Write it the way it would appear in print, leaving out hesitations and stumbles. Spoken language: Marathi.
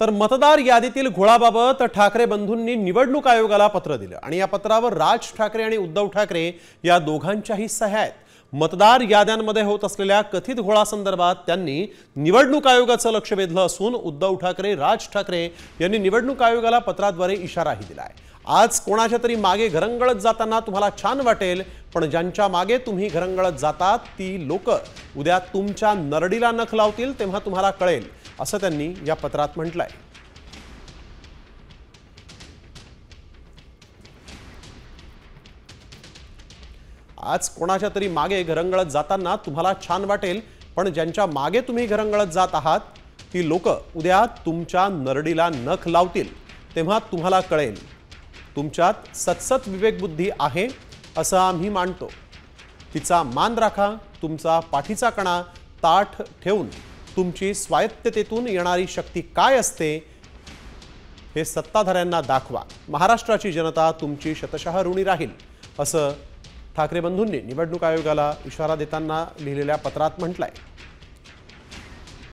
तर मतदार यादीतील घोळाबाबत ठाकरे बंधूंनी निवडणूक आयोगाला पत्र दिलं आणि या पत्रावर राज ठाकरे आणि उद्धव ठाकरे या दोघांच्याही सह्या आहेत। मतदार याद्यांमध्ये होत असलेल्या कथित घोळासंदर्भात त्यांनी निवडणूक आयोगाचं लक्ष वेधलं असून उद्धव ठाकरे राज ठाकरे यांनी निवडणूक आयोगाला पत्राद्वारे इशाराही दिलाय। आज कोणाच्या तरी मागे घरंगळत जाताना तुम्हाला छान वाटेल, पण ज्यांच्या मागे तुम्ही घरंगळत जातात ती लोक उद्या तुमच्या नरडीला नख लावतील तेव्हा तुम्हाला कळेल, असं त्यांनी या पत्रात म्हटलंय। आज कोणाच्या तरी मागे घरंगळत जाताना तुम्हाला छान वाटेल, पण ज्यांच्या मागे तुम्ही घरंगळत जात आहात ती लोक उद्या तुमच्या नरडीला नख लावतील तेव्हा तुम्हाला कळेल, तुमच्यात सतसत विवेकबुद्धी आहे असं आम्ही मानतो। तिचा मान राखा, तुमचा पाठीचा कणा ताठ ठेवून तुमची स्वायत्ततेतून येणारी शक्ती काय असते हे सत्ताधाऱ्यांना दाखवा। महाराष्ट्राची जनता तुमची शतशः ऋणी राहील, असं ठाकरे बंधूंनी निवडणूक आयोगाला इशारा देताना लिहिलेल्या पत्रात म्हटलंय।